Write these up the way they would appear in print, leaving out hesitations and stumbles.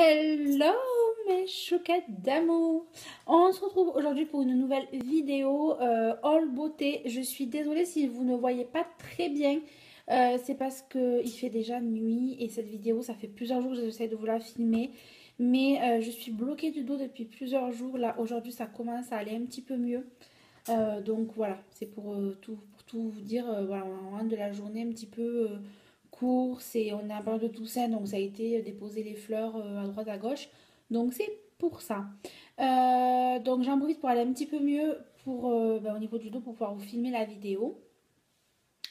Hello mes chouquettes d'amour. On se retrouve aujourd'hui pour une nouvelle vidéo haul beauté. Je suis désolée si vous ne voyez pas très bien. C'est parce qu'il fait déjà nuit et cette vidéo ça fait plusieurs jours que j'essaie de vous la filmer. Mais je suis bloquée du dos depuis plusieurs jours. Là aujourd'hui ça commence à aller un petit peu mieux. Donc voilà, c'est pour tout vous dire. Voilà, on rentre de la journée un petit peu course et on est à période de Toussaint, donc ça a été déposer les fleurs à droite à gauche. Donc c'est pour ça. Donc j'en profite pour aller un petit peu mieux au niveau du dos pour pouvoir vous filmer la vidéo.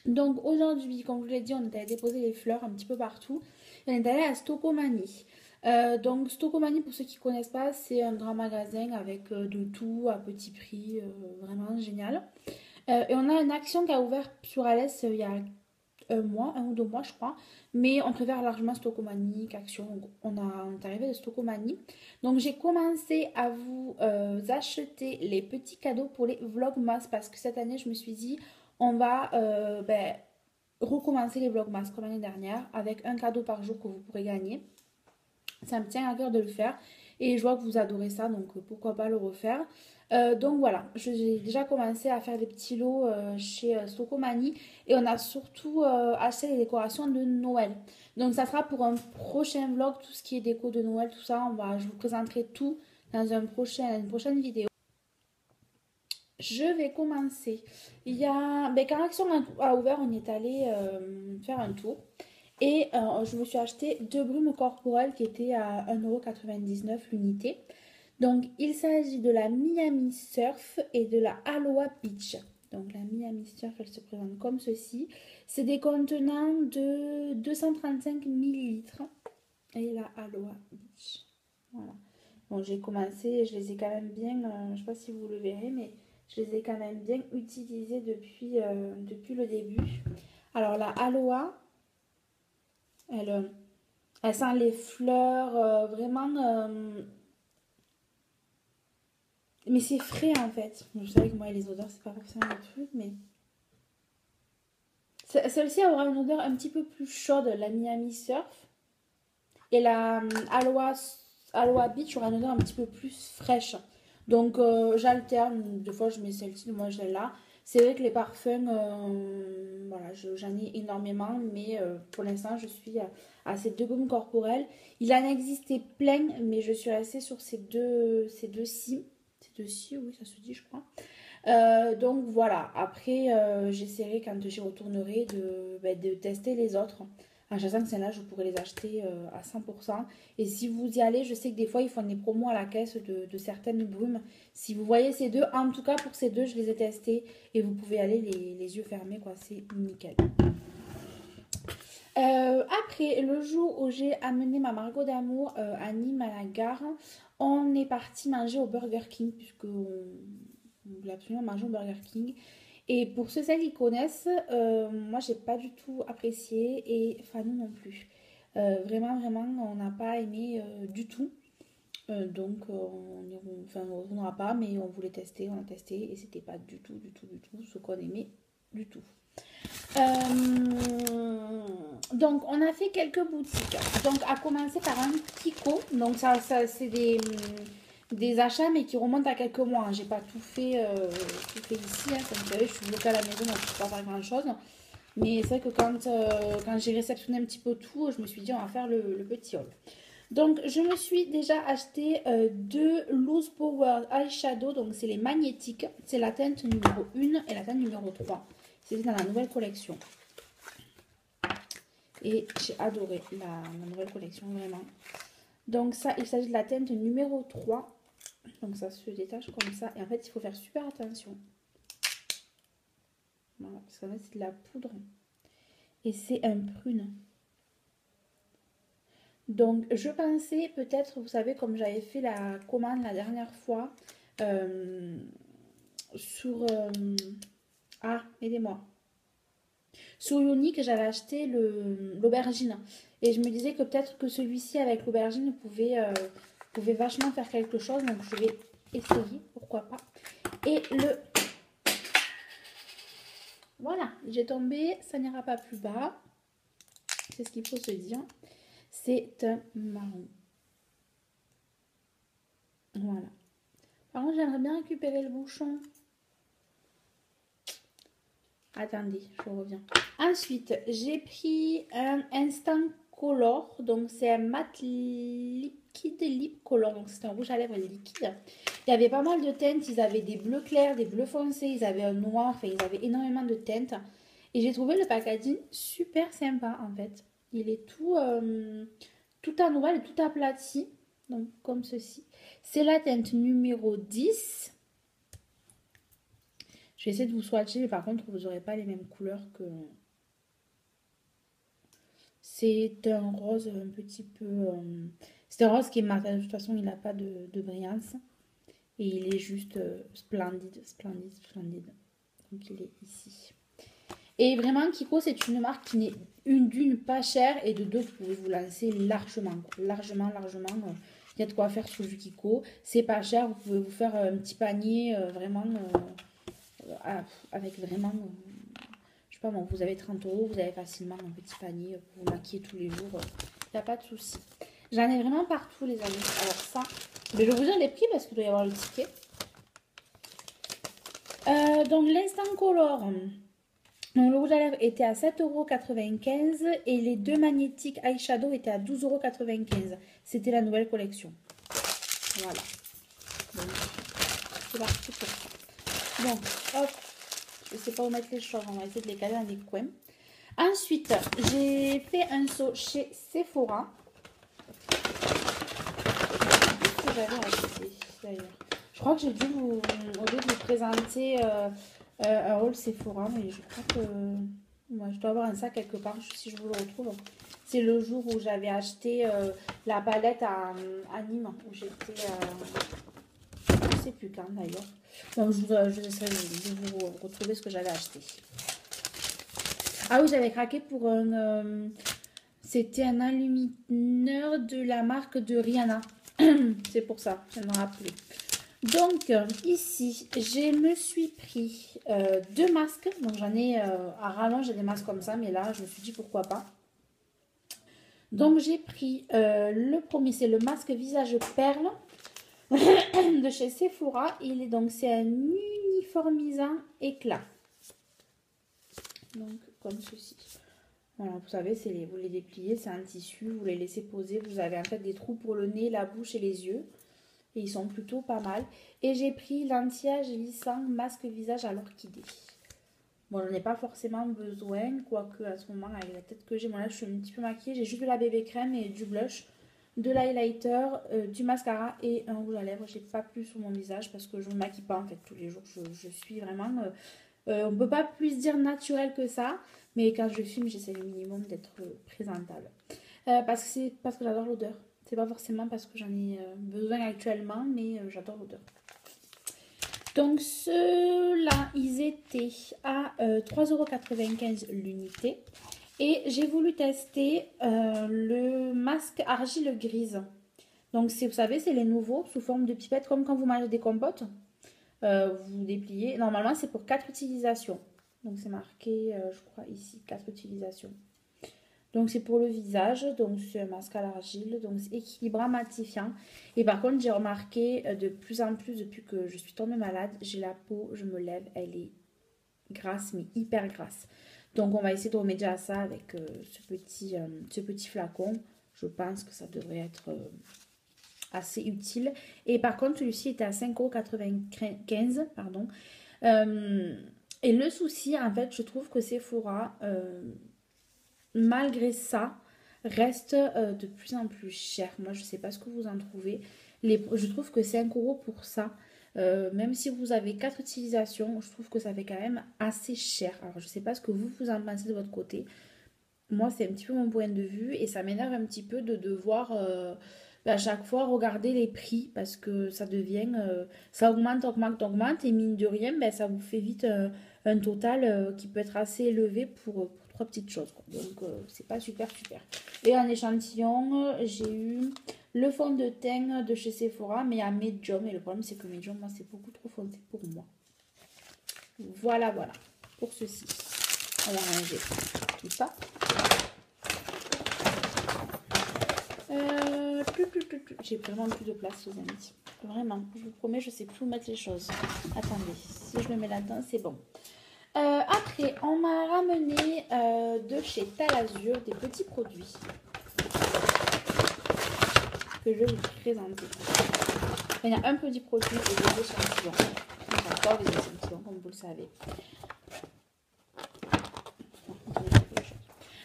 Donc aujourd'hui, comme je vous l'ai dit, on est allé déposer les fleurs un petit peu partout. Et on est allé à Stocomanie. Donc Stocomanie, pour ceux qui ne connaissent pas, c'est un grand magasin avec de tout à petit prix, vraiment génial. Et on a une action qui a ouvert sur Alès il y a un mois, 1 ou 2 mois je crois, mais on préfère largement Stocomanie qu'Action. Donc on est arrivé de Stocomanie. Donc j'ai commencé à vous acheter les petits cadeaux pour les Vlogmas parce que cette année je me suis dit on va recommencer les Vlogmas comme l'année dernière avec un cadeau par jour que vous pourrez gagner. Ça me tient à cœur de le faire et je vois que vous adorez ça, donc pourquoi pas le refaire. Donc voilà, j'ai déjà commencé à faire des petits lots chez Stocomanie et on a surtout acheté les décorations de Noël. Donc ça sera pour un prochain vlog, tout ce qui est déco de Noël, tout ça, je vous présenterai tout dans une prochaine vidéo. Je vais commencer. Il y a, quand Action a ouvert, on est allé faire un tour. Et je me suis acheté 2 brumes corporelles qui étaient à 1,99 € l'unité. Donc il s'agit de la Miami Surf et de la Aloha Beach. Donc la Miami Surf, elle se présente comme ceci. C'est des contenants de 235 ml. Et la Aloha Beach. Voilà. Bon, j'ai commencé, je les ai quand même bien, je ne sais pas si vous le verrez, mais je les ai quand même bien utilisés depuis le début. Alors la Aloha, elle sent les fleurs, vraiment. Mais c'est frais en fait. Vous savez que moi, les odeurs, c'est pas forcément le truc, mais. Celle-ci aura une odeur un petit peu plus chaude, la Miami Surf. Et la Aloha Beach aura une odeur un petit peu plus fraîche. Donc j'alterne. Des fois, je mets celle-ci, moi, celle-là. C'est vrai que les parfums, voilà, j'en ai énormément, mais pour l'instant, je suis à ces 2 baumes corporelles. Il en existait plein, mais je suis restée sur ces deux-ci. Ces deux-ci, oui, ça se dit, je crois. Donc voilà, après, j'essaierai quand j'y retournerai de tester les autres. En sachant que celles-là, je pourrais les acheter à 100%. Et si vous y allez, je sais que des fois, ils font des promos à la caisse de certaines brumes. Si vous voyez ces deux, en tout cas pour ces deux, je les ai testés. Et vous pouvez aller les yeux fermés, quoi. C'est nickel. Après, le jour où j'ai amené ma Margot d'amour à Nîmes à la gare, on est parti manger au Burger King, puisque on voulait absolument manger au Burger King. Et pour ceux qui connaissent, moi j'ai pas du tout apprécié et Fanny non plus. Vraiment, on n'a pas aimé du tout. Donc on ne reviendra pas, mais on voulait tester, on a testé et c'était pas du tout ce qu'on aimait du tout. Donc on a fait quelques boutiques. Donc à commencer par un Kiko. Donc ça c'est des achats mais qui remontent à quelques mois. J'ai pas tout fait ici. Comme vous savez, je suis bloquée à la maison donc je peux pas faire grand chose. Mais c'est vrai que quand j'ai réceptionné un petit peu tout, je me suis dit on va faire le petit haul. Donc je me suis déjà acheté 2 Loose Power Eyeshadow. Donc c'est les magnétiques. C'est la teinte numéro 1 et la teinte numéro 3. C'est dans la nouvelle collection. Et j'ai adoré la nouvelle collection, vraiment. Donc ça, il s'agit de la teinte numéro 3. Donc ça se détache comme ça. Et en fait, il faut faire super attention. Voilà, parce qu'en fait, c'est de la poudre. Et c'est un prune. Donc je pensais peut-être, vous savez, comme j'avais fait la commande la dernière fois, sur... ah, aidez-moi. Sur Unique, j'avais acheté l'aubergine. Et je me disais que peut-être que celui-ci avec l'aubergine pouvait vachement faire quelque chose. Donc je vais essayer, pourquoi pas. Et voilà, j'ai tombé, ça n'ira pas plus bas. C'est ce qu'il faut se dire. C'est un marron. Voilà. Par contre, j'aimerais bien récupérer le bouchon. Attendez, je reviens. Ensuite, j'ai pris un Instant Color. Donc, c'est un mat liquide lip color. Donc, c'est un rouge à lèvres liquide. Il y avait pas mal de teintes. Ils avaient des bleus clairs, des bleus foncés. Ils avaient un noir. Enfin, ils avaient énormément de teintes. Et j'ai trouvé le packaging super sympa, en fait. Il est tout en noir et tout aplati. Donc, comme ceci. C'est la teinte numéro 10. Je vais essayer de vous swatcher, mais par contre, vous n'aurez pas les mêmes couleurs que... C'est un rose un petit peu... C'est un rose qui est mat. De toute façon, il n'a pas de brillance. Et il est juste splendide, splendide, splendide. Donc, il est ici. Et vraiment, Kiko, c'est une marque qui n'est d'une pas chère et de deux, vous pouvez vous lancer largement. Largement, largement. Il y a de quoi faire sur du Kiko. C'est pas cher, vous pouvez vous faire un petit panier vraiment... avec vraiment, je sais pas moi, vous avez 30 €, vous avez facilement un petit panier pour vous maquiller tous les jours, il n'y a pas de souci. J'en ai vraiment partout les amis. Alors ça, mais je vais vous dire les prix parce qu'il doit y avoir le ticket. Donc l'Instant Color, donc, le rouge à lèvres était à 7,95 € et les deux magnétiques eyeshadow étaient à 12,95 €. C'était la nouvelle collection. Voilà. Donc, c'est parti pour ça. Bon, hop, je ne sais pas où mettre les choses, on va essayer de les caler dans les coins. Ensuite, j'ai fait un saut chez Sephora. Qu'est-ce que j'avais acheté d'ailleurs? Je crois que j'ai dû vous, au lieu de vous présenter un haul Sephora, mais je crois que moi, je dois avoir un sac quelque part si je vous le retrouve. C'est le jour où j'avais acheté la palette à Nîmes, où j'étais... je ne sais plus quand d'ailleurs. Bon, je essaie de vous retrouver ce que j'avais acheté. Ah oui, j'avais craqué pour un... c'était un illumineur de la marque de Rihanna. C'est pour ça, je me rappelais. Donc, ici, je me suis pris deux masques. Donc, j'en ai... à rallonge, j'ai des masques comme ça, mais là, je me suis dit pourquoi pas. Donc, j'ai pris le premier, c'est le masque visage perle. De chez Sephora. Il est donc, c'est un uniformisant éclat. Donc, comme ceci. Voilà, vous savez, vous les dépliez, c'est un tissu, vous les laissez poser. Vous avez en fait des trous pour le nez, la bouche et les yeux. Et ils sont plutôt pas mal. Et j'ai pris l'anti-âge lissant masque visage à l'orchidée. Bon, j'en ai pas forcément besoin, quoique à ce moment, avec la tête que j'ai, moi là, je suis un petit peu maquillée. J'ai juste de la bébé crème et du blush, de l'highlighter, du mascara et un rouge à lèvres. J'ai pas plus sur mon visage parce que je ne me maquille pas en fait tous les jours. Je suis vraiment... on peut pas plus dire naturel que ça. Mais quand je filme, j'essaie le minimum d'être présentable. Parce que j'adore l'odeur. C'est pas forcément parce que j'en ai besoin actuellement, mais j'adore l'odeur. Donc ceux-là, ils étaient à 3,95 € l'unité. Et j'ai voulu tester le masque argile grise. Donc vous savez, c'est les nouveaux sous forme de pipette, comme quand vous mangez des compotes. Vous dépliez. Normalement, c'est pour 4 utilisations. Donc c'est marqué, je crois, ici, 4 utilisations. Donc c'est pour le visage, donc c'est un masque à l'argile, donc c'est équilibrant, matifiant. Et par contre, j'ai remarqué de plus en plus depuis que je suis tombée malade, j'ai la peau, je me lève, elle est grasse, mais hyper grasse. Donc on va essayer de remédier à ça avec ce petit flacon. Je pense que ça devrait être assez utile. Et par contre, celui-ci était à 5,95 €, pardon. Et le souci, en fait, je trouve que Sephora... malgré ça, reste de plus en plus cher. Moi, je ne sais pas ce que vous en trouvez. Je trouve que 5 € pour ça, même si vous avez 4 utilisations, je trouve que ça fait quand même assez cher. Alors, je ne sais pas ce que vous en pensez de votre côté. Moi, c'est un petit peu mon point de vue et ça m'énerve un petit peu de devoir à chaque fois regarder les prix parce que ça devient... ça augmente, augmente, augmente et mine de rien, ça vous fait vite un total qui peut être assez élevé pour 3 petites choses, quoi. Donc c'est pas super super. Et en échantillon, j'ai eu le fond de teint de chez Sephora mais à médium. Et le problème c'est que médium, moi c'est beaucoup trop foncé pour moi. Voilà voilà pour ceci. On va ranger tout ça. J'ai vraiment plus de place les amis. Vraiment, je vous promets, je sais plus où mettre les choses. Attendez, si je le mets là-dedans, c'est bon. Après, on m'a ramené de chez Talazur des petits produits que je vais vous présenter. Il y a un petit produit et des échantillons. J'adore les échantillons, comme vous le savez.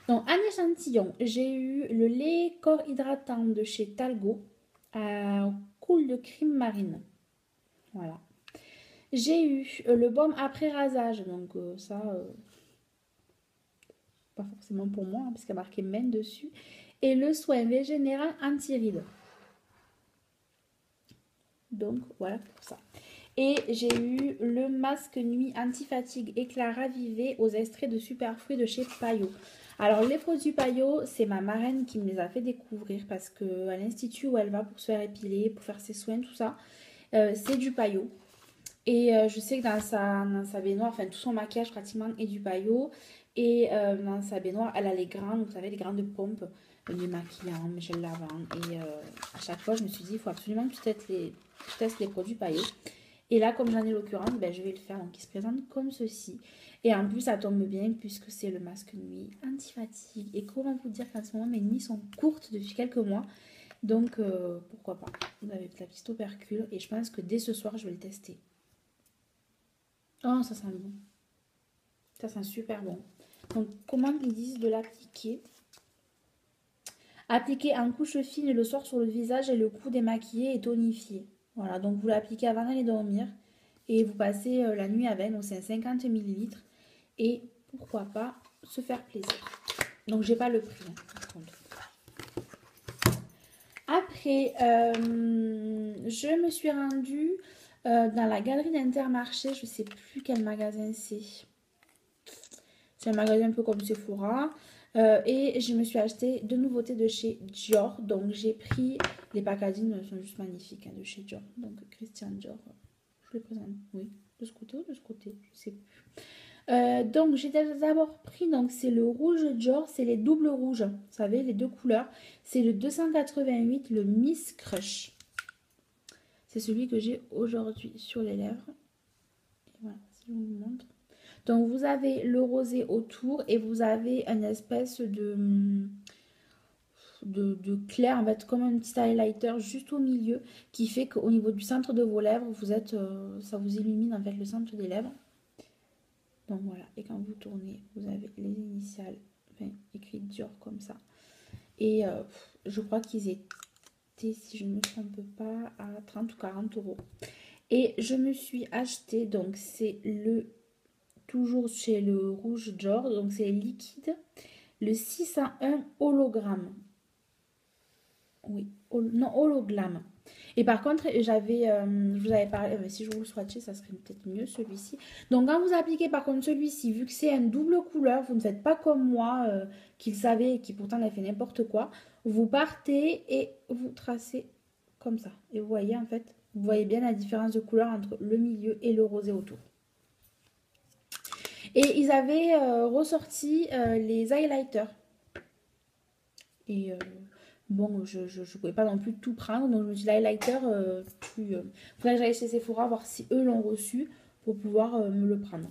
Donc, un échantillon, j'ai eu le lait corps hydratant de chez Talgo à cool de crème marine. Voilà. J'ai eu le baume après rasage, donc ça, pas forcément pour moi, hein, parce qu'il y a marqué men dessus. Et le soin végénéral anti-rides. Donc voilà pour ça. Et j'ai eu le masque nuit anti-fatigue éclat ravivé aux extraits de superfruits de chez Payot. Alors les produits Payot, c'est ma marraine qui me les a fait découvrir parce que à l'institut où elle va pour se faire épiler, pour faire ses soins, tout ça, c'est du Payot. Et je sais que dans sa baignoire, enfin tout son maquillage pratiquement est du Payot. Et dans sa baignoire, elle a les grains, vous savez, les grains de pompe, démaquillant, gel lavant. Et à chaque fois, je me suis dit, il faut absolument que tu testes les produits Payot. Et là, comme j'en ai l'occurrence, ben, je vais le faire. Donc, il se présente comme ceci. Et en plus, ça tombe bien puisque c'est le masque nuit anti-fatigue. Et comment vous dire qu'en ce moment, mes nuits sont courtes depuis quelques mois. Donc, pourquoi pas. Vous avez la petite opercule. Et je pense que dès ce soir, je vais le tester. Oh, ça sent bon. Ça sent super bon. Donc, comment ils disent de l'appliquer? Appliquer en couche fine le soir sur le visage et le cou démaquillé et tonifié. Voilà, donc vous l'appliquez avant d'aller dormir et vous passez la nuit avec, donc c'est 50 ml et pourquoi pas se faire plaisir. Donc j'ai pas le prix hein, par contre. Après, je me suis rendue dans la galerie d'Intermarché, je sais plus quel magasin c'est. C'est un magasin un peu comme Sephora. Et je me suis acheté deux nouveautés de chez Dior. Donc j'ai pris, les packaging sont juste magnifiques hein, de chez Dior. Donc Christian Dior, je le présente, oui, de ce côté ou de ce côté, je sais plus. Donc j'ai d'abord pris, donc c'est le rouge Dior, c'est les doubles rouges, vous savez, les deux couleurs. C'est le 288, le Miss Crush. C'est celui que j'ai aujourd'hui sur les lèvres. Et voilà, si je vous montre. Donc vous avez le rosé autour et vous avez une espèce de clair, en fait, comme un petit highlighter juste au milieu qui fait qu'au niveau du centre de vos lèvres, vous êtes, ça vous illumine en fait le centre des lèvres. Donc voilà, et quand vous tournez, vous avez les initiales, enfin, écrites Dior comme ça. Et je crois qu'ils étaient, si je ne me trompe pas, à 30 ou 40 euros. Et je me suis acheté, donc c'est le toujours chez le rouge Dior, donc c'est liquide, le 601 hologramme. Oui, non, hologramme. Et par contre, je vous avais parlé, si je vous le swatchais, ça serait peut-être mieux celui-ci. Donc quand vous appliquez par contre celui-ci, vu que c'est une double couleur, vous ne faites pas comme moi, qui le savait et qui pourtant a fait n'importe quoi. Vous partez et vous tracez comme ça. Et vous voyez en fait, vous voyez bien la différence de couleur entre le milieu et le rosé autour. Et ils avaient ressorti les highlighters. Et bon, je ne pouvais pas non plus tout prendre. Donc je me suis dit, l'highlighter, faudrait que j'aille chez Sephora voir si eux l'ont reçu pour pouvoir me le prendre.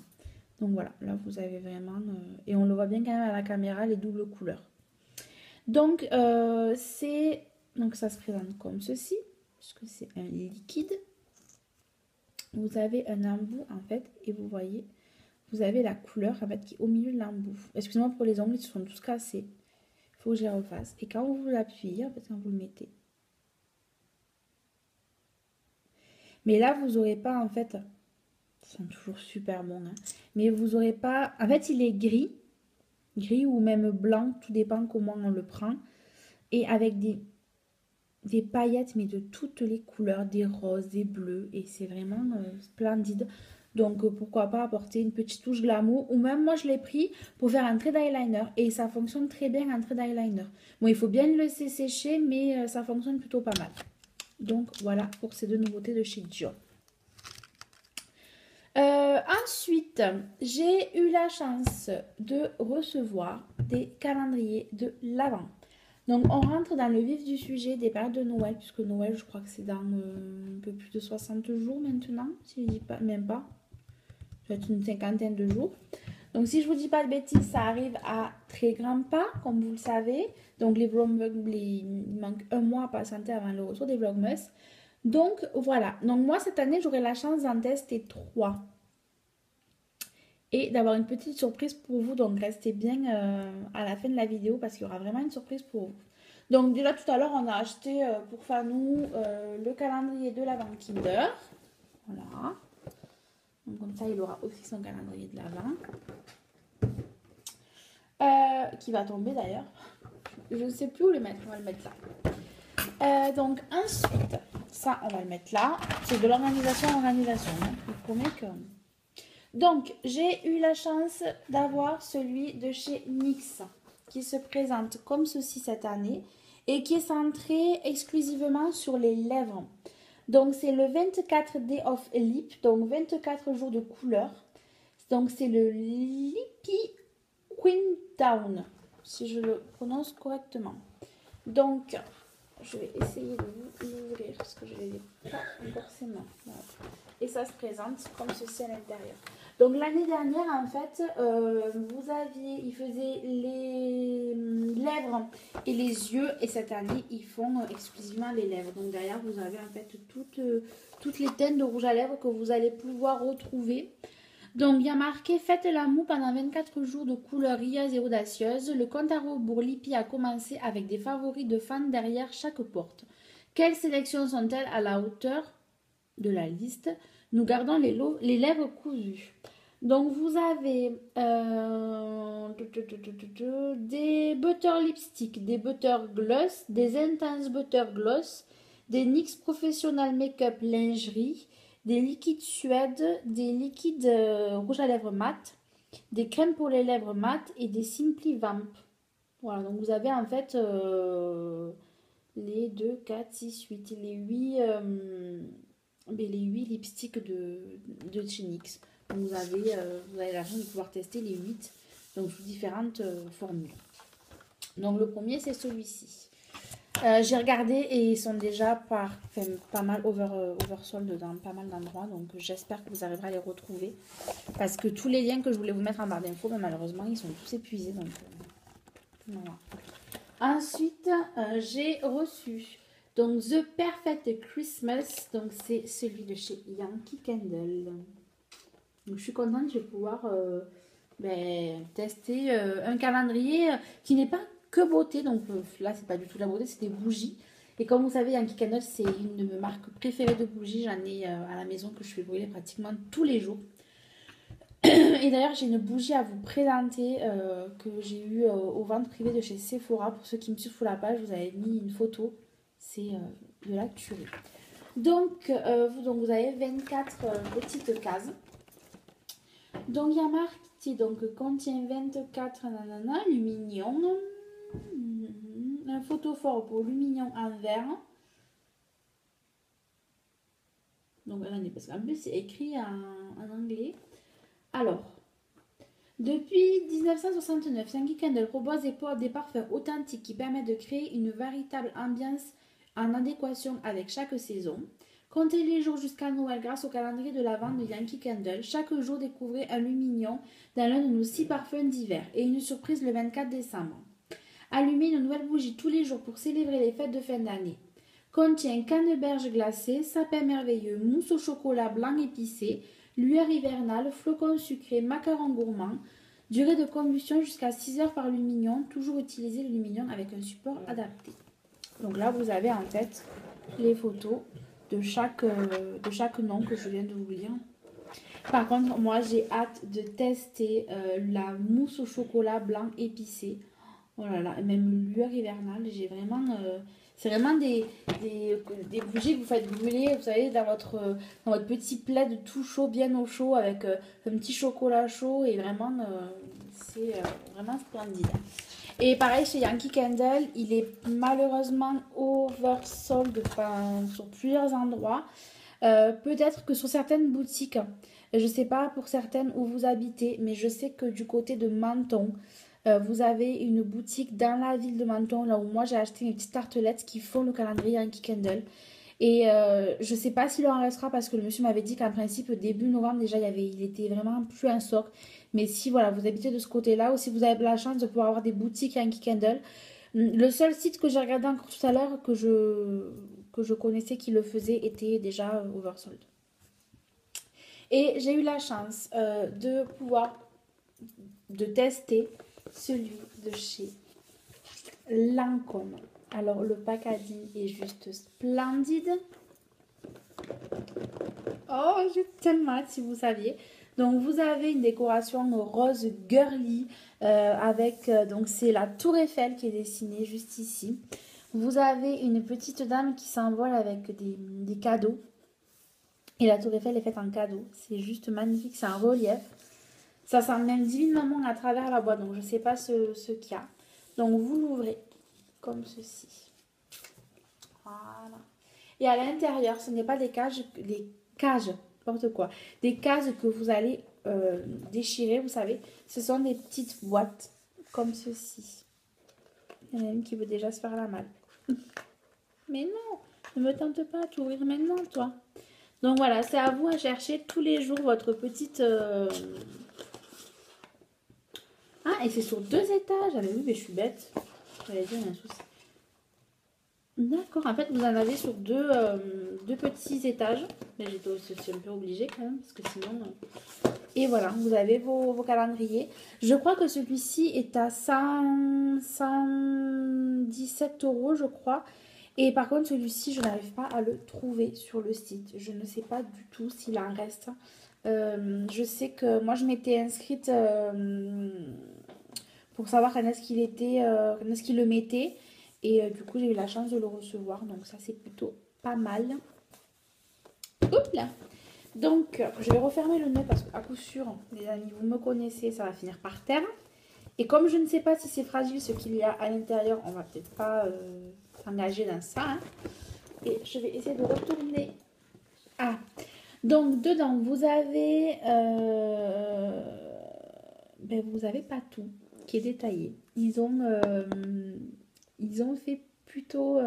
Donc voilà, là vous avez vraiment... et on le voit bien quand même à la caméra, les doubles couleurs. Donc donc ça se présente comme ceci, puisque c'est un liquide. Vous avez un embout en fait, et vous voyez... Vous avez la couleur en fait qui est au milieu de l'embout. Excusez-moi pour les ongles, ils sont tous cassés. Il faut que je les refasse. Et quand vous l'appuyez, en fait, quand vous le mettez. Mais là, vous n'aurez pas en fait. Ils sont toujours super bons. Hein, mais vous n'aurez pas. En fait, il est gris. Gris ou même blanc. Tout dépend comment on le prend. Et avec des paillettes, mais de toutes les couleurs. Des roses, des bleus. Et c'est vraiment splendide. Donc pourquoi pas apporter une petite touche glamour. Ou même moi je l'ai pris pour faire un trait d'eyeliner. Et ça fonctionne très bien un trait d'eyeliner. Bon il faut bien le laisser sécher mais ça fonctionne plutôt pas mal. Donc voilà pour ces deux nouveautés de chez Dior. Ensuite j'ai eu la chance de recevoir des calendriers de l'Avent. Donc on rentre dans le vif du sujet des périodes de Noël, puisque Noël, je crois que c'est dans un peu plus de 60 jours maintenant, si je dis pas, même pas, peut-être une cinquantaine de jours. Donc si je vous dis pas de bêtises, ça arrive à très grands pas, comme vous le savez. Donc il manque un mois à patienter avant le retour des Vlogmas. Donc voilà, donc moi cette année j'aurai la chance d'en tester 3 et d'avoir une petite surprise pour vous. Donc restez bien à la fin de la vidéo parce qu'il y aura vraiment une surprise pour vous. Donc déjà tout à l'heure on a acheté pour Fanou le calendrier de l'Avent Kinder. Voilà. Donc comme ça il aura aussi son calendrier de l'Avent. Qui va tomber d'ailleurs. Je ne sais plus où le mettre, on va le mettre là. Donc ensuite, ça on va le mettre là. C'est de l'organisation en organisation. Hein. Je vous promets que... Donc j'ai eu la chance d'avoir celui de chez NYX qui se présente comme ceci cette année et qui est centré exclusivement sur les lèvres. Donc c'est le 24 Day of Lip, donc 24 jours de couleur. Donc c'est le Lippy Queenstown, si je le prononce correctement. Donc, je vais essayer de vous l'ouvrir parce que je ne l'ai pas forcément. Voilà. Et ça se présente comme ceci à l'intérieur. Donc l'année dernière, en fait, il faisait les lèvres et les yeux. Et cette année, ils font exclusivement les lèvres. Donc derrière, vous avez en fait toutes les teintes de rouge à lèvres que vous allez pouvoir retrouver. Donc, il y a marqué « Faites la moue pendant 24 jours de couleur rieuse et audacieuse. Le compte à rebours Lippy a commencé avec des favoris de fans derrière chaque porte. Quelles sélections sont-elles à la hauteur de la liste? Nous gardons les lèvres cousues. » Donc, vous avez des butter lipstick, des butter gloss, des intense butter gloss, des NYX Professional Makeup lingerie, des liquides Suède, des liquides rouge à lèvres mat, des crèmes pour les lèvres mat et des Simply Vamp. Voilà, donc vous avez en fait les 2, 4, 6, 8, les 8 lipsticks de chez NYX. Donc vous avez la chance de pouvoir tester les 8 donc, sous différentes formules. Donc le premier c'est celui-ci. J'ai regardé et ils sont déjà pas mal oversold dans pas mal d'endroits. Donc j'espère que vous arriverez à les retrouver. Parce que tous les liens que je voulais vous mettre en barre d'infos, malheureusement, ils sont tous épuisés. Donc voilà. Ensuite, j'ai reçu donc The Perfect Christmas. Donc c'est celui de chez Yankee Candle. Donc je suis contente, je vais pouvoir tester un calendrier qui n'est pas que beauté, donc là c'est pas du tout la beauté, c'est des bougies. Et comme vous savez, Yankee Candle c'est une de mes marques préférées de bougies, j'en ai à la maison que je fais brûler pratiquement tous les jours. Et d'ailleurs j'ai une bougie à vous présenter que j'ai eue aux ventes privées de chez Sephora. Pour ceux qui me suivent sur la page, vous avez mis une photo, c'est de la tuerie. Donc vous avez 24 petites cases. Donc il y a marqué, donc contient 24 lumignon. Un photophore pour lumignon en verre. Donc attendez, parce qu'en plus c'est écrit en anglais. Alors, depuis 1969, Yankee Candle propose des parfums authentiques qui permettent de créer une véritable ambiance en adéquation avec chaque saison. Comptez les jours jusqu'à Noël grâce au calendrier de l'Avent de Yankee Candle. Chaque jour, découvrez un lumignon dans l'un de nos 6 parfums d'hiver et une surprise le 24 décembre. Allumez une nouvelle bougie tous les jours pour célébrer les fêtes de fin d'année. Contient canneberge glacée, sapin merveilleux, mousse au chocolat blanc épicé, lueur hivernale, flocons sucrés, macarons gourmands. Durée de combustion jusqu'à 6 heures par lumignon. Toujours utiliser le lumignon avec un support adapté. Donc là, vous avez en tête les photos de chaque nom que je viens de vous lire. Par contre, moi, j'ai hâte de tester la mousse au chocolat blanc épicé. Oh là là, même lueur hivernale, j'ai vraiment... c'est vraiment des bougies que vous faites brûler, vous savez, dans votre petit plaid tout chaud, bien au chaud, avec un petit chocolat chaud. Et vraiment, c'est vraiment splendide. Et pareil, chez Yankee Candle, il est malheureusement oversold sur plusieurs endroits. Peut-être que sur certaines boutiques, je ne sais pas pour certaines où vous habitez, mais je sais que du côté de Menton, Vous avez une boutique dans la ville de Menton, là où moi j'ai acheté mes petites tartelettes qui font le calendrier Yankee Candle. Et je sais pas s'il en restera parce que le monsieur m'avait dit qu'en principe début novembre déjà il était vraiment plus un stock. Mais si voilà vous habitez de ce côté-là ou si vous avez la chance de pouvoir avoir des boutiques Yankee Candle, le seul site que j'ai regardé encore tout à l'heure que je connaissais qui le faisait était déjà oversold. Et j'ai eu la chance de pouvoir de tester celui de chez Lancôme. Alors le packaging est juste splendide. Oh, j'ai tellement hâte si vous saviez. Donc vous avez une décoration rose girly avec donc c'est la tour Eiffel qui est dessinée juste ici. Vous avez une petite dame qui s'envole avec des cadeaux. Et la tour Eiffel est faite en cadeau. C'est juste magnifique, c'est un relief. Ça sent même divine maman à travers la boîte, donc je ne sais pas ce qu'il y a. Donc vous l'ouvrez comme ceci. Voilà. Et à l'intérieur, ce n'est pas des cages, n'importe quoi. Des cases que vous allez déchirer, vous savez. Ce sont des petites boîtes comme ceci. Il y en a une qui veut déjà se faire la malle. Mais non, ne me tente pas à t'ouvrir maintenant, toi. Donc voilà, c'est à vous à chercher tous les jours votre petite... Ah, et c'est sur 2 étages. Ah, mais oui, mais je suis bête. J'allais dire, il y a un souci. D'accord, en fait, vous en avez sur deux petits étages. Mais j'étais aussi un peu obligée quand même, parce que sinon... Et voilà, vous avez vos calendriers. Je crois que celui-ci est à 117 €, je crois. Et par contre, celui-ci, je n'arrive pas à le trouver sur le site. Je ne sais pas du tout s'il en reste. Je sais que moi, je m'étais inscrite pour savoir quand est-ce qu'il était, quand est-ce qu'il le mettait. Et du coup, j'ai eu la chance de le recevoir. Donc ça, c'est plutôt pas mal. Oups là. Donc, je vais refermer le nœud parce qu'à coup sûr, les amis, vous me connaissez, ça va finir par terre. Et comme je ne sais pas si c'est fragile ce qu'il y a à l'intérieur, on va peut-être pas s'engager dans ça. Hein. Et je vais essayer de retourner. Ah, donc dedans, vous avez... vous avez pas tout qui est détaillé. Ils ont fait plutôt...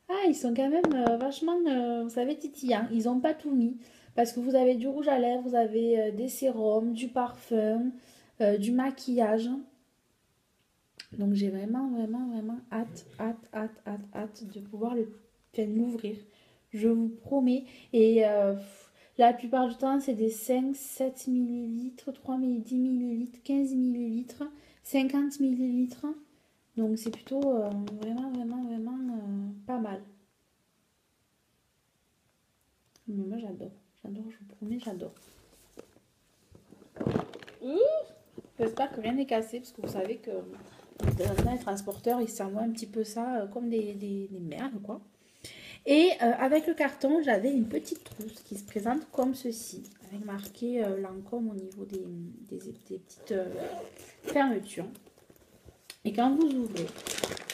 Ah, ils sont quand même vachement, vous savez, titillants. Ils n'ont pas tout mis. Parce que vous avez du rouge à lèvres, vous avez des sérums, du parfum, du maquillage. Donc j'ai vraiment, vraiment, vraiment hâte de pouvoir l'ouvrir. Je vous promets. Et la plupart du temps, c'est des 5, 7 millilitres, 3 ml, 10 millilitres, 15 millilitres, 50 millilitres. Donc c'est plutôt vraiment, vraiment, vraiment pas mal. Mais moi j'adore. J'adore, je vous promets, j'adore. J'espère que rien n'est cassé parce que vous savez que les transporteurs ils s'envoient un petit peu ça comme des merdes quoi. Et avec le carton, j'avais une petite trousse qui se présente comme ceci, avec marqué Lancôme au niveau des petites fermetures. Et quand vous ouvrez,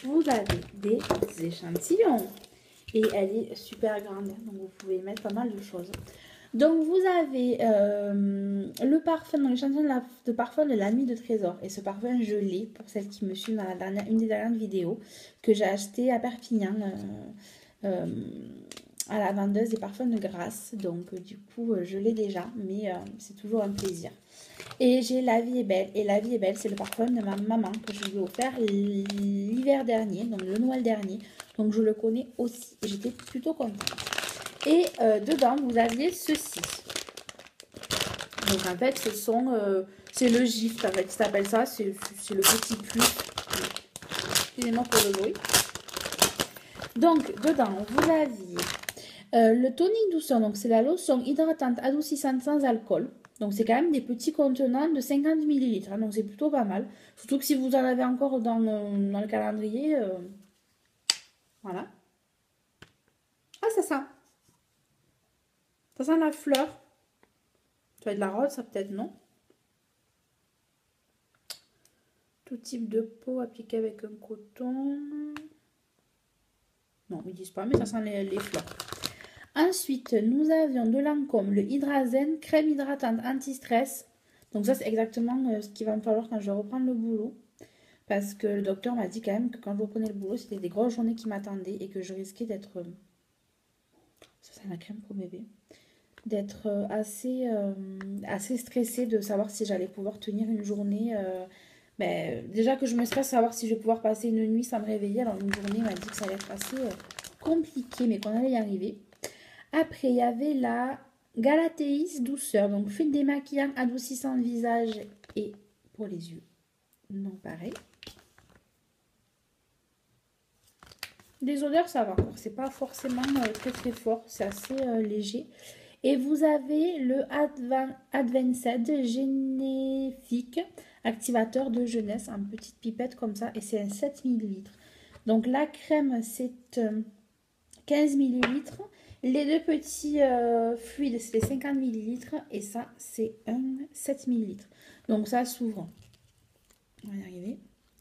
vous avez des échantillons. Et elle est super grande, donc vous pouvez mettre pas mal de choses. Donc vous avez le parfum, dans l'échantillon de parfum de la nuit de trésor. Et ce parfum, je l'ai pour celle qui me suit dans une des dernières vidéos que j'ai acheté à Perpignan à la vendeuse des parfums de Grasse. Donc du coup, je l'ai déjà, mais c'est toujours un plaisir. Et j'ai La Vie est Belle. Et La Vie est Belle, c'est le parfum de ma maman que je lui ai offert l'hiver dernier, donc le Noël dernier. Donc je le connais aussi. Et j'étais plutôt contente. Et dedans, vous aviez ceci. Donc en fait, c'est le gift, en fait, ça s'appelle ça. C'est le petit plus. Excusez-moi pour le bruit. Donc dedans, vous aviez le tonic douceur. Donc c'est la lotion hydratante adoucissante sans alcool. Donc c'est quand même des petits contenants de 50 ml. Hein, donc c'est plutôt pas mal. Surtout que si vous en avez encore dans le calendrier. Voilà. Ah, c'est ça. Ça sent la fleur. Ça va être de la rose, ça peut-être, non? Tout type de peau appliquée avec un coton. Non, ils disent pas, mais ça sent les fleurs. Ensuite, nous avions de Lancôme le Hydrazen, crème hydratante anti-stress. Donc ça, c'est exactement ce qu'il va me falloir quand je vais reprendre le boulot. Parce que le docteur m'a dit quand même que quand je reprenais le boulot, c'était des grosses journées qui m'attendaient et que je risquais d'être... ça, c'est la crème pour bébé. D'être assez stressée de savoir si j'allais pouvoir tenir une journée. Déjà que je me stresse savoir si je vais pouvoir passer une nuit sans me réveiller. Alors une journée, il m'a dit que ça allait être assez compliqué, mais qu'on allait y arriver. Après, il y avait la Galatéis douceur, donc fluide démaquillant, adoucissant le visage et pour les yeux. Non, pareil. Les odeurs, ça va encore. C'est pas forcément très très fort. C'est assez léger. Et vous avez le Advanced Généfique activateur de jeunesse en petite pipette comme ça. Et c'est un 7 ml. Donc la crème, c'est 15 ml. Les deux petits fluides, c'est les 50 ml. Et ça, c'est un 7 ml. Donc ça s'ouvre. On va y arriver.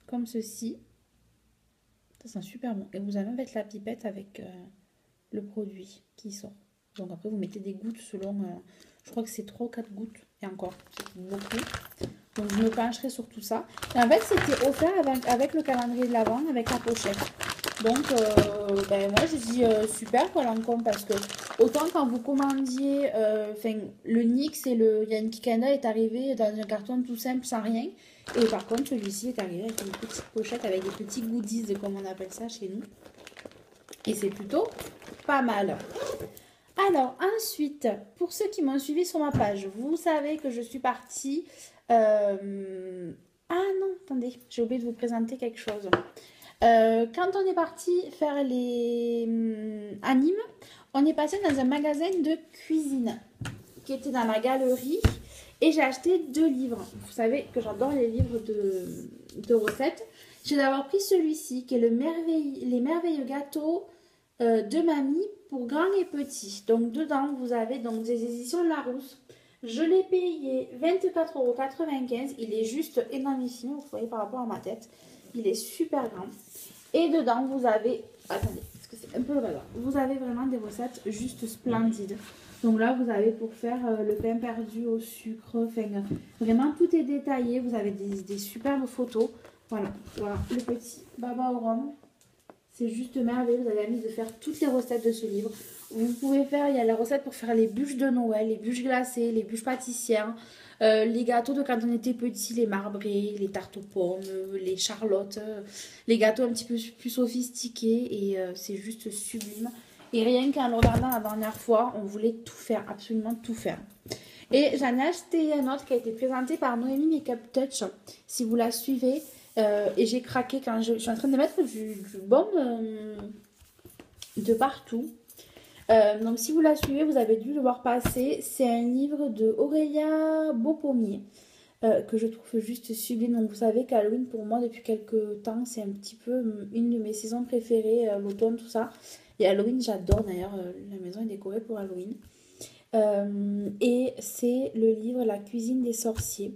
Comme ceci. Ça sent super bon. Et vous allez mettre la pipette avec le produit qui sort. Donc après, vous mettez des gouttes selon... je crois que c'est 3 ou 4 gouttes. Et encore, c'est beaucoup. Donc je me pencherai sur tout ça. Et en fait, c'était offert avec le calendrier de l'Avent, avec la pochette. Donc, moi, je dis super pour Lancôme parce que autant quand vous commandiez, le Nix et le Yankee Candle est arrivé dans un carton tout simple sans rien. Et par contre, celui-ci est arrivé avec une petite pochette avec des petits goodies, comme on appelle ça chez nous. Et c'est plutôt pas mal. Alors, ensuite, pour ceux qui m'ont suivi sur ma page, vous savez que je suis partie... Ah non, attendez, j'ai oublié de vous présenter quelque chose. Quand on est parti faire les animes, on est passé dans un magasin de cuisine qui était dans la galerie et j'ai acheté 2 livres. Vous savez que j'adore les livres de recettes. J'ai d'abord pris celui-ci qui est les merveilleux gâteaux de mamie pour grands et petits. Donc dedans vous avez donc des éditions Larousse. Je l'ai payé 24,95 €. Il est juste énormissime, vous voyez par rapport à ma tête. Il est super grand. Et dedans, vous avez... Attendez, parce que c'est un peu le bazar. Vous avez vraiment des recettes juste splendides. Donc là, vous avez pour faire le pain perdu au sucre. Enfin, vraiment, tout est détaillé. Vous avez des superbes photos. Voilà, le petit baba au rhum. C'est juste merveilleux. Vous avez envie de faire toutes les recettes de ce livre. Vous pouvez faire, il y a la recette pour faire les bûches de Noël, les bûches glacées, les bûches pâtissières. Les gâteaux de quand on était petit, les marbrés, les tartes aux pommes, les charlottes, les gâteaux un petit peu plus sophistiqués et c'est juste sublime. Et rien qu'en le regardant la dernière fois, on voulait tout faire, absolument tout faire. Et j'en ai acheté un autre qui a été présenté par Noémie Makeup Touch, si vous la suivez. Et j'ai craqué quand je suis en train de mettre du baume de partout. Donc si vous la suivez, vous avez dû le voir passer. C'est un livre de Aurélia Beaupommier que je trouve juste sublime. Donc vous savez qu'Halloween pour moi depuis quelques temps c'est un petit peu une de mes saisons préférées, l'automne tout ça. Et Halloween j'adore d'ailleurs, la maison est décorée pour Halloween. Et c'est le livre La cuisine des sorciers.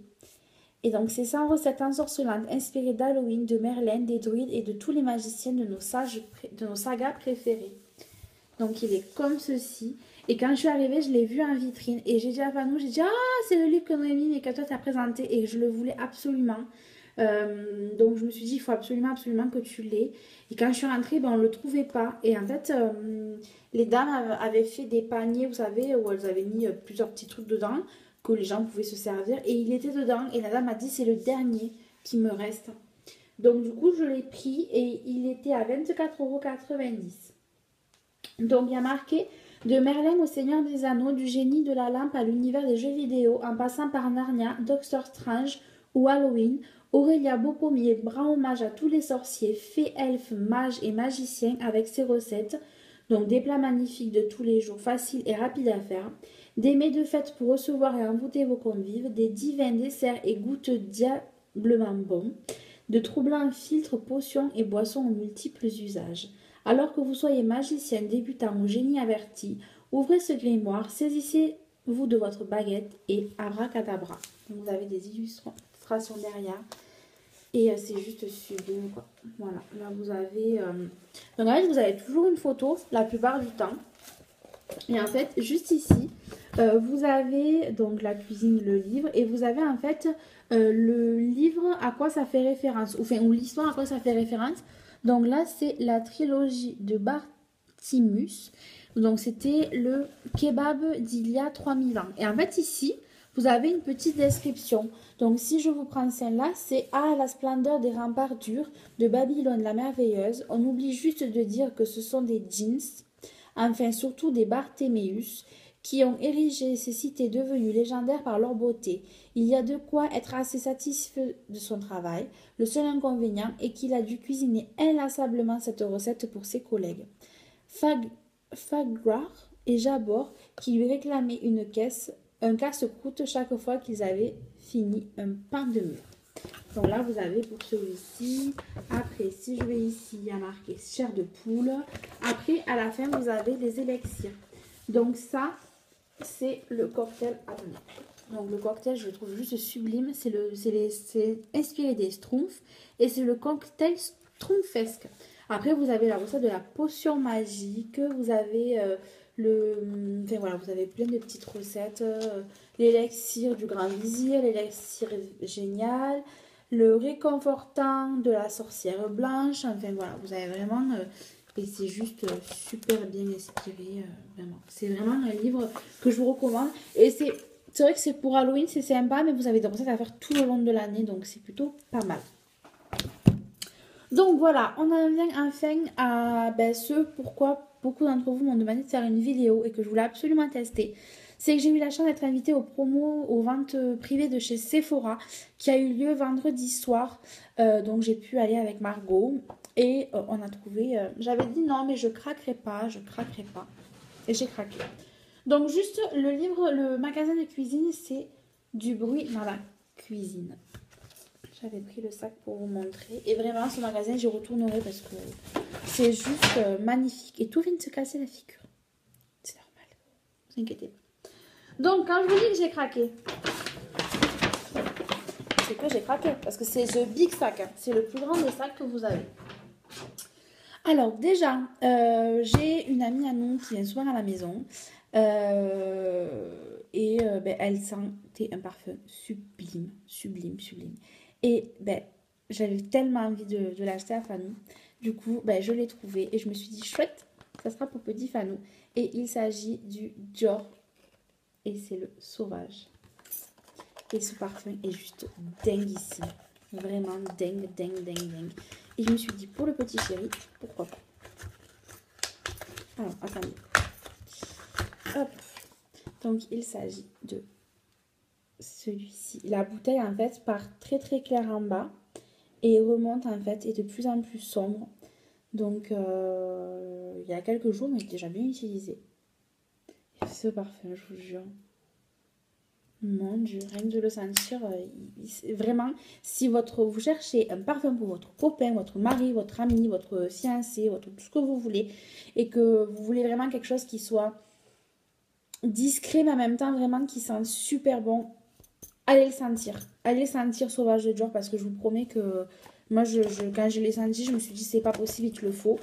Et donc c'est 100 recettes ensorcelantes inspirées d'Halloween, de Merlin, des druides et de tous les magiciens de nos sagas préférées. Donc il est comme ceci. Et quand je suis arrivée, je l'ai vu en vitrine. Et j'ai dit à Fanou, j'ai dit, ah, c'est le livre que Noémie Makeup t'a présenté. Et je le voulais absolument. Donc je me suis dit, il faut absolument que tu l'aies. Et quand je suis rentrée, on ne le trouvait pas. Et en fait, les dames avaient fait des paniers, vous savez, où elles avaient mis plusieurs petits trucs dedans, que les gens pouvaient se servir. Et il était dedans. Et la dame m'a dit, c'est le dernier qui me reste. Donc du coup, je l'ai pris et il était à 24,90 €. Donc il y a marqué de Merlin au Seigneur des Anneaux, du génie de la lampe à l'univers des jeux vidéo, en passant par Narnia, Doctor Strange ou Halloween, Aurélia Beaupommier rend hommage à tous les sorciers, fées, elfes, mages et magiciens avec ses recettes. Donc des plats magnifiques de tous les jours, faciles et rapides à faire. Des mets de fête pour recevoir et envoûter vos convives. Des divins desserts et gouttes diablement bons. De troublants filtres, potions et boissons aux multiples usages. Alors que vous soyez magicien, débutant ou génie averti, ouvrez ce grimoire, saisissez-vous de votre baguette et abracadabra. Donc vous avez des illustrations derrière et c'est juste sublime quoi. Voilà, là vous avez... Donc en fait vous avez toujours une photo la plupart du temps. Et en fait juste ici, Vous avez donc la cuisine, le livre, et vous avez en fait le livre à quoi ça fait référence, ou l'histoire à quoi ça fait référence. Donc là, c'est la trilogie de Bartimus. Donc c'était le kebab d'il y a 3000 ans. Et en fait ici, vous avez une petite description. Donc si je vous prends celle-là, c'est Ah, la splendeur des remparts durs de Babylone la merveilleuse. On oublie juste de dire que ce sont des jeans, enfin surtout des Barthéméus, qui ont érigé ces cités devenues légendaires par leur beauté. Il y a de quoi être assez satisfait de son travail. Le seul inconvénient est qu'il a dû cuisiner inlassablement cette recette pour ses collègues. Fagrar et Jabor, qui lui réclamaient un casse-croûte chaque fois qu'ils avaient fini un pain de mûr. Donc là, vous avez pour celui-ci. Après, si je vais ici, il y a marqué chair de poule. Après, à la fin, vous avez les élixirs. Donc ça, c'est le cocktail à venir. Donc le cocktail, je le trouve juste sublime. C'est inspiré des Schtroumpfs. Et c'est le cocktail Schtroumpfesque. Après, vous avez la recette de la potion magique. Vous avez enfin voilà, vous avez plein de petites recettes. L'élixir du grand vizir, l'élixir génial, le réconfortant de la sorcière blanche. Enfin voilà, vous avez vraiment... et c'est juste super bien inspiré, vraiment. C'est vraiment un livre que je vous recommande. Et c'est vrai que c'est pour Halloween, c'est sympa, mais vous avez des recettes à faire tout le long de l'année, donc c'est plutôt pas mal. Donc voilà, on en vient enfin à ce pourquoi beaucoup d'entre vous m'ont demandé de faire une vidéo et que je voulais absolument tester. C'est que j'ai eu la chance d'être invitée aux ventes privées de chez Sephora qui a eu lieu vendredi soir. Donc j'ai pu aller avec Margot et on a trouvé... j'avais dit non mais je craquerai pas. Et j'ai craqué. Donc juste le magasin de cuisine, c'est du bruit dans la cuisine. J'avais pris le sac pour vous montrer. Et vraiment, ce magasin, j'y retournerai parce que c'est juste magnifique. Et tout vient de se casser la figure. C'est normal. Ne vous inquiétez pas. Donc, quand je vous dis que j'ai craqué, c'est que j'ai craqué. Parce que c'est ce big sac. Hein. C'est le plus grand des sacs que vous avez. Alors, déjà, j'ai une amie à nous qui vient souvent à la maison. Elle sentait un parfum sublime, sublime, sublime. Et j'avais tellement envie de l'acheter à Fanou. Du coup, je l'ai trouvé et je me suis dit, chouette, ça sera pour petit Fanou. Et il s'agit du Dior. Et c'est le Sauvage. Et ce parfum est juste dinguissime. Vraiment dingue, dingue, dingue, dingue. Et je me suis dit, pour le petit chéri, pourquoi pas. Alors, attendez. Hop. Donc, il s'agit de celui-ci. La bouteille, en fait, part très, très claire en bas et remonte, en fait, et de plus en plus sombre. Donc, il y a quelques jours, mais déjà bien utilisé. Et ce parfum, je vous jure. Mon Dieu, rien que de le sentir, vraiment, si vous cherchez un parfum pour votre copain, votre mari, votre ami, votre fiancé, tout ce que vous voulez, et que vous voulez vraiment quelque chose qui soit discret, mais en même temps vraiment qui sent super bon, allez le sentir. Allez sentir Sauvage de Dior parce que je vous promets que moi, quand je l'ai senti, je me suis dit c'est pas possible, il te le faut.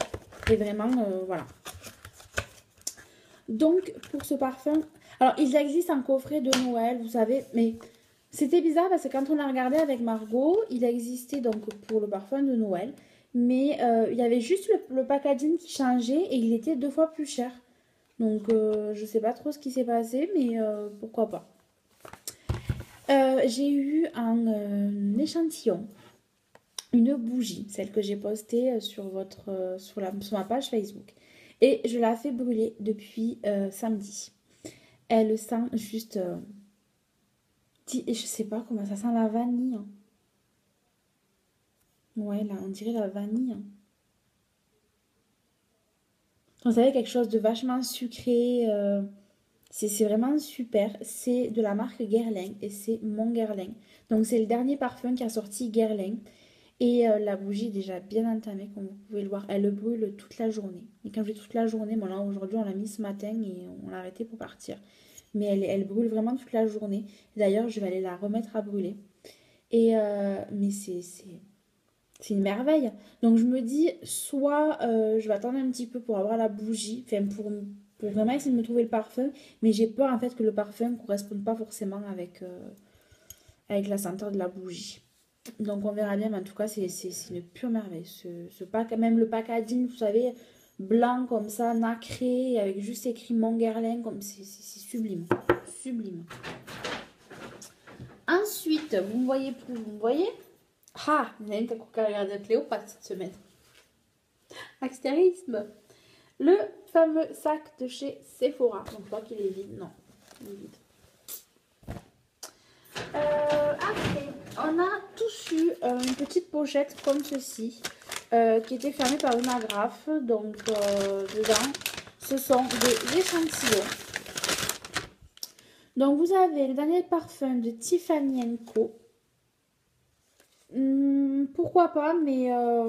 Et vraiment, voilà. Donc, pour ce parfum, alors il existe un coffret de Noël, vous savez, mais c'était bizarre parce que quand on a regardé avec Margot, il existait donc pour le parfum de Noël, mais il y avait juste le packaging qui changeait et il était 2 fois plus cher. Donc, je sais pas trop ce qui s'est passé, mais pourquoi pas. J'ai eu un échantillon, une bougie, celle que j'ai postée sur ma page Facebook. Et je la fais brûler depuis samedi. Elle sent juste... je sais pas comment ça sent, la vanille. Hein. Ouais, là, on dirait la vanille. Hein. Vous savez, quelque chose de vachement sucré. C'est vraiment super. C'est de la marque Guerlain et c'est mon Guerlain. Donc, c'est le dernier parfum qui a sorti Guerlain. Et la bougie est déjà bien entamée, comme vous pouvez le voir. Elle brûle toute la journée. Et quand je dis toute la journée, bon là, aujourd'hui, on l'a mis ce matin et on l'a arrêté pour partir. Mais elle brûle vraiment toute la journée. D'ailleurs, je vais aller la remettre à brûler. Mais c'est une merveille. Donc, je me dis, soit je vais attendre un petit peu pour avoir la bougie, enfin, pour pour vraiment essayer de me trouver le parfum. Mais j'ai peur en fait que le parfum ne corresponde pas forcément avec, avec la senteur de la bougie. Donc on verra bien, mais en tout cas c'est une pure merveille. Ce pack, même le packaging, vous savez, blanc comme ça, nacré, avec juste écrit Monguerlin, comme c'est sublime. Sublime. Ensuite, vous me voyez plus, vous me voyez? Ah, il y en a une qui a regardé Cléopâtre cette semaine. Astérisme. Le fameux sac de chez Sephora. Donc je crois qu'il est vide. Non, il est vide. Après, on a tous eu une petite pochette comme ceci, qui était fermée par une agrafe. Donc, dedans, ce sont des échantillons. Donc, vous avez le dernier parfum de Tiffany & Co. Pourquoi pas, mais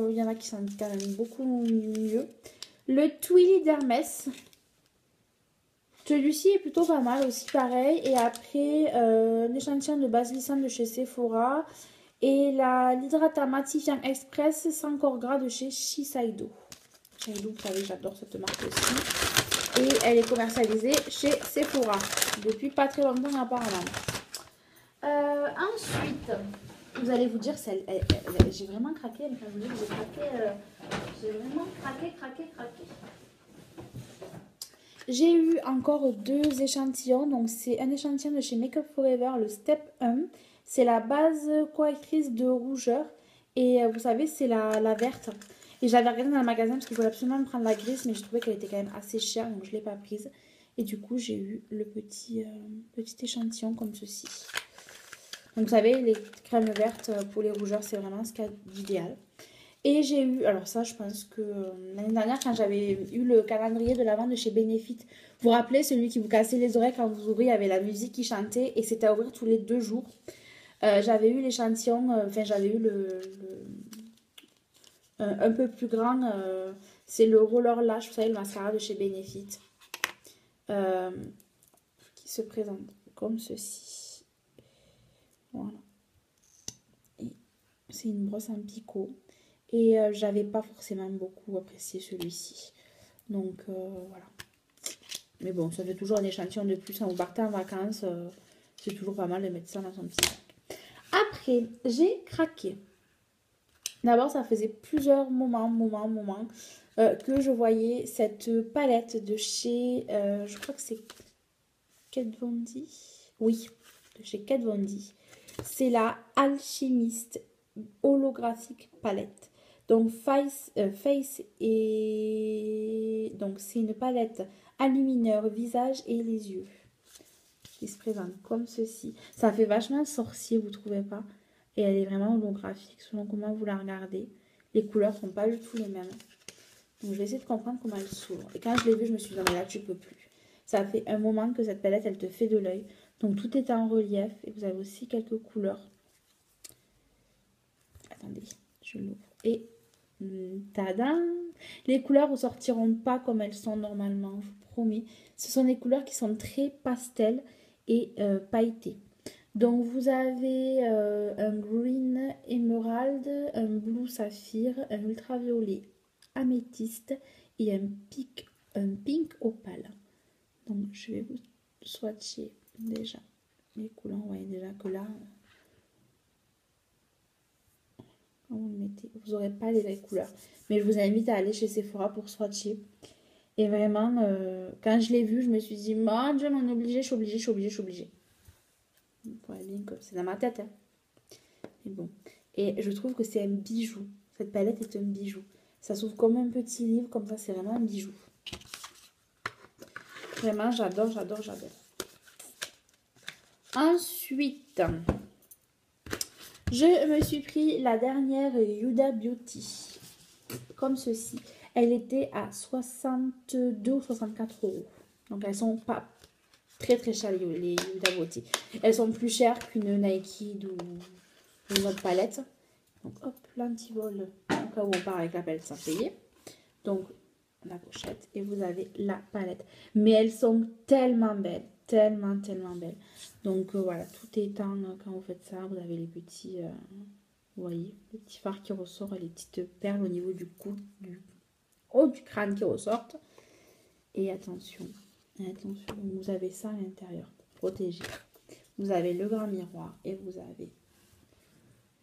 il y en a qui sont quand même beaucoup mieux. Le Twilly d'Hermès. Celui-ci est plutôt pas mal aussi, pareil. Et après, un échantillon de base glissante de chez Sephora. Et l'hydratat matifiant express sans corps gras de chez Shiseido. Shiseido, vous savez, j'adore cette marque aussi. Et elle est commercialisée chez Sephora depuis pas très longtemps apparemment. Ensuite, vous allez vous dire, j'ai vraiment craqué. Enfin, je vous dis que j'ai craqué. J'ai vraiment craqué. J'ai eu encore deux échantillons. Donc, c'est un échantillon de chez Makeup Forever, le Step 1. C'est la base correctrice de rougeur. Et vous savez, c'est la verte. Et j'avais regardé dans le magasin parce que je voulais absolument me prendre la grise. Mais j'ai trouvé qu'elle était quand même assez chère. Donc, je ne l'ai pas prise. Et du coup, j'ai eu le petit échantillon comme ceci. Donc, vous savez, les crèmes vertes pour les rougeurs, c'est vraiment ce qu'il y a d'idéal. Et j'ai eu, alors ça je pense que l'année dernière quand j'avais eu le calendrier de l'Avent de chez Benefit, vous vous rappelez celui qui vous cassait les oreilles quand vous ouvriez, il y avait la musique qui chantait et c'était à ouvrir tous les 2 jours. J'avais eu l'échantillon, enfin j'avais eu un peu plus grand, c'est le Roller Lash, vous savez le mascara de chez Benefit, qui se présente comme ceci. Voilà. Et c'est une brosse en picot. Et j'avais pas forcément beaucoup apprécié celui-ci. Donc voilà. Mais bon, ça fait toujours un échantillon de plus. Quand vous partez en vacances, c'est toujours pas mal de mettre ça dans son petit sac. Après, j'ai craqué. D'abord, ça faisait plusieurs moments que je voyais cette palette de chez, je crois que c'est Kat Von D. Oui, de chez Kat Von D. C'est la Alchimiste holographique palette. Donc face et donc c'est une palette enlumineur visage et les yeux qui se présente comme ceci. Ça fait vachement sorcier, vous trouvez pas? Et elle est vraiment holographique selon comment vous la regardez. Les couleurs sont pas du tout les mêmes. Donc je vais essayer de comprendre comment elle s'ouvre. Et quand je l'ai vue, je me suis dit non mais là tu peux plus. Ça fait un moment que cette palette elle te fait de l'œil. Donc tout est en relief et vous avez aussi quelques couleurs. Attendez, je l'ouvre. Et tadam! Les couleurs ne ressortiront pas comme elles sont normalement, je vous promets. Ce sont des couleurs qui sont très pastel et pailletées. Donc vous avez un green émeraude, un blue saphir, un ultraviolet améthyste et un pink opale. Donc je vais vous swatcher déjà les couleurs. Vous voyez déjà que là, quand vous le mettez, vous n'aurez pas les vraies couleurs. Mais je vous invite à aller chez Sephora pour swatcher. Et vraiment, quand je l'ai vu, je me suis dit, mon Dieu, on est obligé, je suis obligée. Vous voyez bien que c'est dans ma tête. Hein. Mais bon. Et je trouve que c'est un bijou. Cette palette est un bijou. Ça s'ouvre comme un petit livre, comme ça, c'est vraiment un bijou. Vraiment, j'adore. Ensuite, je me suis pris la dernière Huda Beauty. Comme ceci. Elle était à 62 ou 64 euros. Donc, elles sont pas très chères, les Huda Beauty. Elles sont plus chères qu'une Nike ou une autre palette. Donc, hop, l'antivol. Au cas où on part avec la palette sans payer. Donc, la pochette. Et vous avez la palette. Mais elles sont tellement belles. Tellement belles. Donc, voilà. Tout est en... Quand vous faites ça, vous avez les petits... vous voyez, les petits fards qui ressortent. Les petites perles au niveau du cou. Du haut du crâne qui ressortent. Et attention, vous avez ça à l'intérieur, protégé. Vous avez le grand miroir et vous avez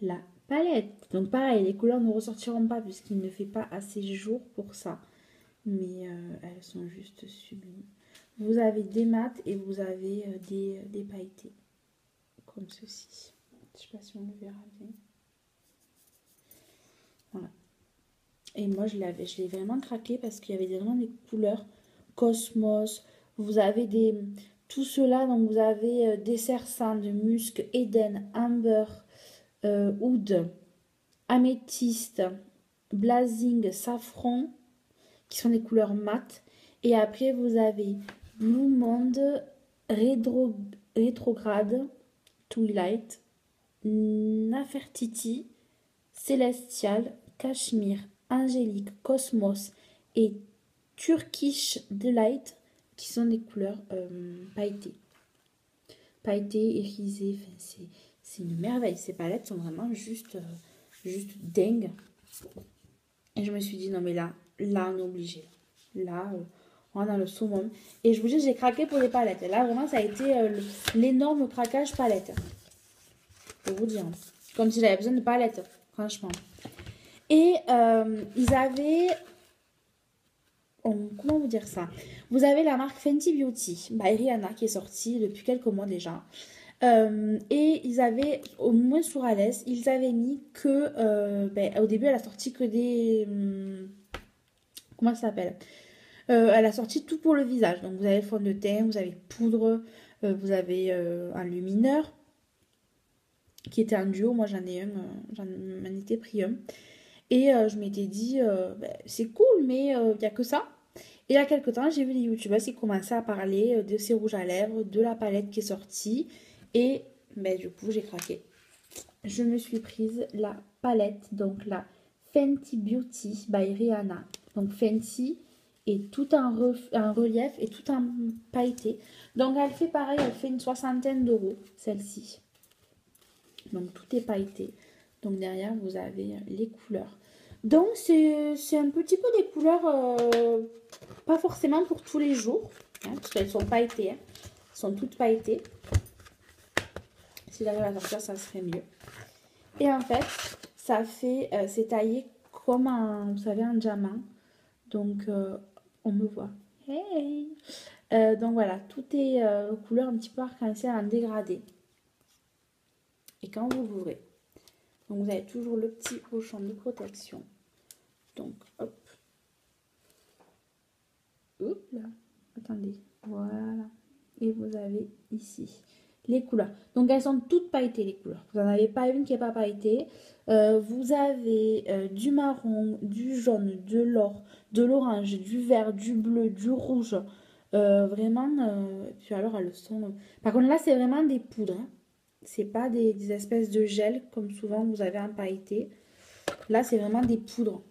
la palette. Donc pareil, les couleurs ne ressortiront pas puisqu'il ne fait pas assez jour pour ça. Mais elles sont juste sublimes. Vous avez des mats et vous avez des pailletés. Comme ceci. Je ne sais pas si on le verra bien. Voilà. Et moi, je l'ai vraiment craqué parce qu'il y avait vraiment des couleurs cosmos. Vous avez tout cela, donc vous avez des sercins de musc, Eden, amber, oud, améthyste, blazing, safran, qui sont des couleurs mates. Et après, vous avez Blue Monde, Rétrograde, Twilight, Nefertiti, Célestial, Cachemire, Angélique, Cosmos et Turkish Delight, qui sont des couleurs pailletées. Pailletées, irisées, enfin, c'est une merveille. Ces palettes sont vraiment juste dingues. Et je me suis dit, non mais là on est obligé. Là, on est dans le summum. Et je vous dis, j'ai craqué pour les palettes. Et là, vraiment, ça a été l'énorme craquage palette. Pour vous dire. Comme si j'avais besoin de palettes, franchement. Et ils avaient... comment vous dire ça? Vous avez la marque Fenty Beauty by Rihanna qui est sortie depuis quelques mois déjà. Et ils avaient, au moins sur Alès, ils avaient mis que... au début, elle a sorti que des... comment ça s'appelle? Elle a sorti tout pour le visage. Donc, vous avez fond de teint, vous avez poudre, vous avez un lumineur qui était un duo. Moi, j'en étais pris un. Et je m'étais dit, c'est cool, mais il n'y a que ça. Et il y a quelques temps, j'ai vu des youtubeurs qui commençaient à parler de ces rouges à lèvres, de la palette qui est sortie. Et du coup, j'ai craqué. Je me suis prise la palette, donc la Fenty Beauty by Rihanna. Donc Fenty est tout en relief et tout en pailleté. Donc elle fait pareil, elle fait une 60aine d'euros, celle-ci. Donc tout est pailleté. Donc derrière, vous avez les couleurs. Donc c'est un petit peu des couleurs, pas forcément pour tous les jours, hein, parce qu'elles sont pailletées. Hein. Elles sont toutes pailletées. Si j'arrive à sortir, ça serait mieux. Et en fait, ça fait, c'est taillé comme un, vous savez, un diamant. Donc, on me voit. Hey! Donc voilà, tout est couleur un petit peu arc-en-ciel en dégradé. Et quand vous l'ouvrez, donc vous avez toujours le petit pochon de protection. Donc, hop. Hop là. Attendez. Voilà. Et vous avez ici les couleurs. Donc, elles sont toutes pailletées, les couleurs. Vous n'en avez pas une qui n'est pas pailletée. Vous avez du marron, du jaune, de l'or, de l'orange, du vert, du bleu, du rouge. Vraiment. Puis alors, elles sont... Par contre, là, c'est vraiment des poudres. Hein. C'est pas des espèces de gel, comme souvent vous avez en pailleté. Là, c'est vraiment des poudres.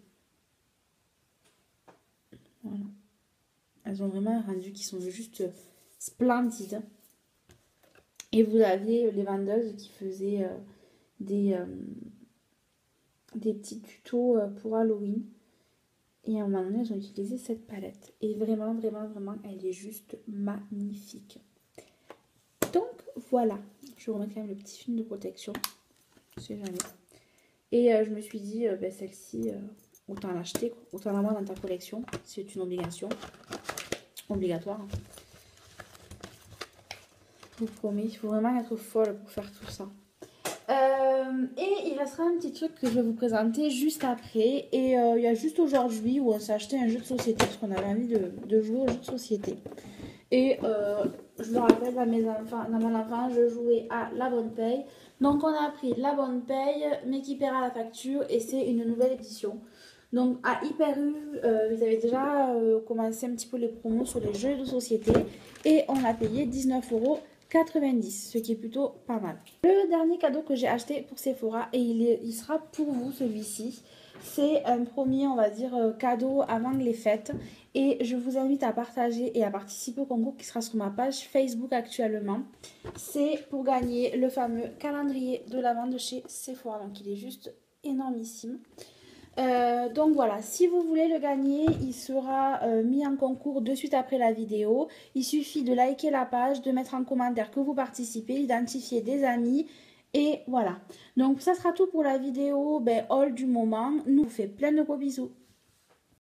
Voilà. Elles ont vraiment un rendu qui sont juste splendides. Et vous aviez les vendeuses qui faisaient des petits tutos pour Halloween. Et à un moment donné, elles ont utilisé cette palette. Et vraiment, vraiment, vraiment, elle est juste magnifique. Donc, voilà. Je vous remets quand même le petit film de protection. Je sais jamais. Et je me suis dit, celle-ci, autant l'acheter, autant l'avoir dans ta collection. C'est une obligation. Obligatoire. Hein. Je vous promets, il faut vraiment être folle pour faire tout ça. Et il restera un petit truc que je vais vous présenter juste après. Et il y a juste aujourd'hui où on s'est acheté un jeu de société parce qu'on avait envie de jouer au jeu de société. Et je me rappelle à mes enfants, dans mon enfance, je jouais à La Bonne Paye. Donc on a pris La Bonne Paye, mais qui paiera la facture, et c'est une nouvelle édition. Donc à Hyper U, ils avaient déjà commencé un petit peu les promos sur les jeux de société et on a payé 19,90 €, ce qui est plutôt pas mal. Le dernier cadeau que j'ai acheté pour Sephora, et il sera pour vous celui-ci, c'est un premier, on va dire, cadeau avant les fêtes. Et je vous invite à partager et à participer au concours qui sera sur ma page Facebook actuellement. C'est pour gagner le fameux calendrier de l'avant de chez Sephora. Donc il est juste énormissime. Donc voilà, si vous voulez le gagner, il sera mis en concours de suite après la vidéo. Il suffit de liker la page, de mettre en commentaire que vous participez, d'identifier des amis. Et voilà. Donc ça sera tout pour la vidéo haul du moment. Nous, on vous fait plein de gros bisous.